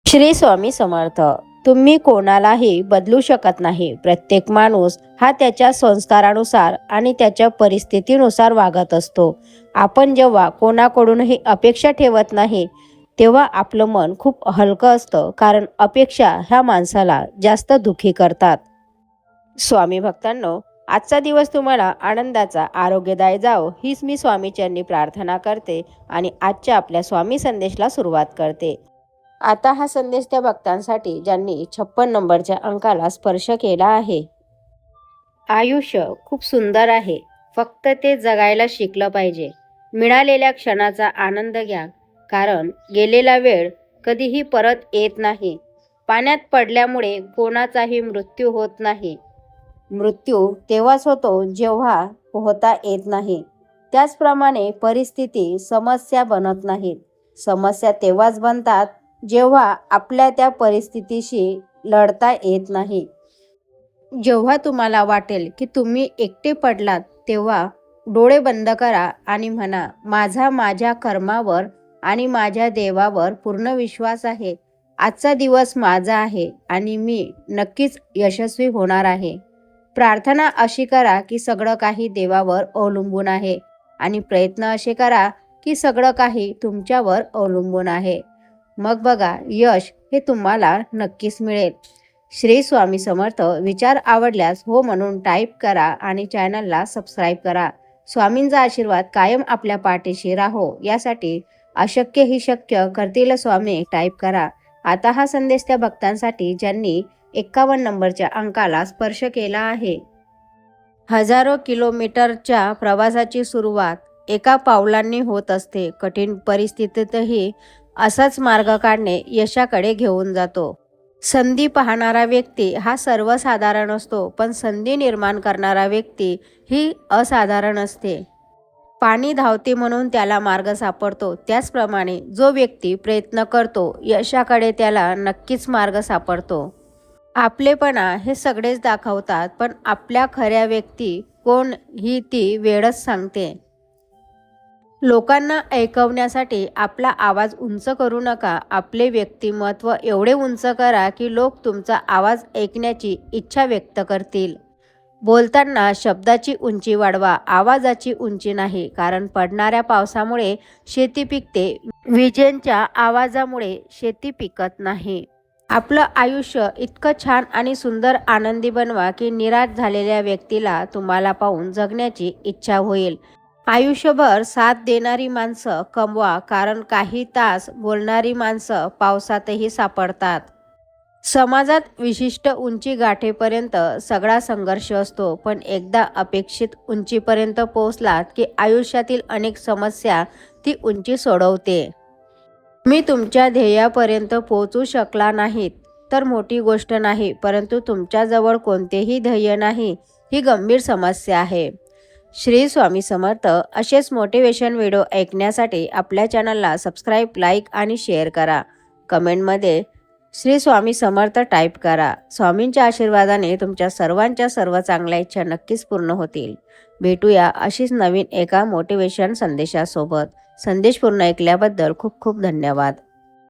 श्री स्वामी समर्थ. तुम्ही कोणालाही बदलू शकत नाही. प्रत्येक माणूस हा त्याच्या संस्कारानुसार आणि त्याच्या परिस्थितीनुसार वागत असतो. आपण जेव्हा कोणाकडूनही अपेक्षा ठेवत नाही तेव्हा आपलं मन खूप हलकं असतं, कारण अपेक्षा ह्या माणसाला जास्त दुःखी करतात. स्वामी भक्तांनो, आजचा दिवस तुम्हाला आनंदाचा, आरोग्यदायी जावो हीच मी स्वामीचरणी प्रार्थना करते आणि आजच्या आपल्या स्वामी संदेशला सुरुवात करते. आता हा संदेश त्या भक्तांसाठी ज्यांनी 56 नंबरच्या अंकाला स्पर्श केला आहे. आयुष्य खूप सुंदर आहे, फक्त ते जगायला शिकलं पाहिजे. मिळालेल्या क्षणाचा आनंद घ्या, कारण गेलेला वेळ कधीही परत येत नाही. पाण्यात पडल्यामुळे कोणाचाही मृत्यू होत नाही. मृत्यू तेव्हाच होतो जेव्हा पोहता येत नाही. त्याचप्रमाणे परिस्थिती समस्या बनत नाहीत. समस्या तेव्हाच बनतात जेव्हा आपल्या त्या परिस्थितीशी लढता येत नाही. जेव्हा तुम्हाला वाटेल की तुम्ही एकटे पडलात, तेव्हा डोळे बंद करा आणि म्हणा, माझा माझ्या कर्मावर आणि माझ्या देवावर पूर्ण विश्वास आहे. आजचा दिवस माझा आहे आणि मी नक्कीच यशस्वी होणार आहे. प्रार्थना अशी करा की सगळं काही देवावर अवलंबून आहे आणि प्रयत्न असे करा की सगळं काही तुमच्यावर अवलंबून आहे. मग बघा, यश हे तुम्हाला नक्कीच मिळेल. श्री स्वामी समर्थ. विचार आवडल्यास हो म्हणून टाईप करा आणि चॅनलला सबस्क्राईब करा. स्वामींचा आशीर्वाद कायम आपल्या पाठीशी राहो यासाठी अशक्य ही शक्य करतील स्वामी टाईप करा. आता हा संदेश त्या भक्तांसाठी ज्यांनी 51 नंबरच्या अंकाला स्पर्श केला आहे. हजारो किलोमीटरच्या प्रवासाची सुरुवात एका पावलांनी होत असते. कठीण परिस्थितीतही असाच मार्ग काढणे यशाकडे घेऊन जातो. संधी पाहणारा व्यक्ती हा सर्वसाधारण असतो, पण संधी निर्माण करणारा व्यक्ती ही असाधारण असते. पाणी धावते म्हणून त्याला मार्ग सापडतो, त्याचप्रमाणे जो व्यक्ती प्रयत्न करतो यशाकडे त्याला नक्कीच मार्ग सापडतो. आपलेपणा हे सगळेच दाखवतात, पण आपल्या खऱ्या व्यक्ती कोण ही ती वेळच सांगते. लोकांना ऐकवण्यासाठी आपला आवाज उंच करू नका. आपले व्यक्तिमत्व एवढे उंच करा की लोक तुमचा आवाज ऐकण्याची इच्छा व्यक्त करतील. बोलताना शब्दाची उंची वाढवा, आवाजाची उंची नाही, कारण पडणाऱ्या पावसामुळे शेती पिकते, विजेंच्या आवाजामुळे शेती पिकत नाही. आपलं आयुष्य इतकं छान आणि सुंदर आनंदी बनवा की निराश झालेल्या व्यक्तीला तुम्हाला पाहून जगण्याची इच्छा होईल. आयुष्यभर साथ देणारी माणसं कमवा, कारण काही तास बोलणारी माणसं पावसातही सापडतात. समाजात विशिष्ट उंची गाठेपर्यंत सगळा संघर्ष असतो, पण एकदा अपेक्षित उंचीपर्यंत पोहोचलात की आयुष्यातील अनेक समस्या ती उंची सोडवते. तुम्ही तुमच्या ध्येयापर्यंत पोहोचू शकला नाहीत तर मोठी गोष्ट नाही, परंतु तुमच्याजवळ कोणतेही ध्येय नाही ही गंभीर समस्या आहे. श्री स्वामी समर्थ. असेच मोटिवेशन व्हिडिओ ऐकण्यासाठी आपल्या चॅनलला सबस्क्राईब, लाईक आणि शेअर करा. कमेंटमध्ये श्री स्वामी समर्थ टाईप करा. स्वामींच्या आशीर्वादाने तुमच्या सर्वांच्या सर्व चांगल्या इच्छा नक्कीच पूर्ण होतील. भेटूया अशीच नवीन एका मोटिवेशन संदेशासोबत. संदेश पूर्ण ऐकल्याबद्दल खूप खूप धन्यवाद.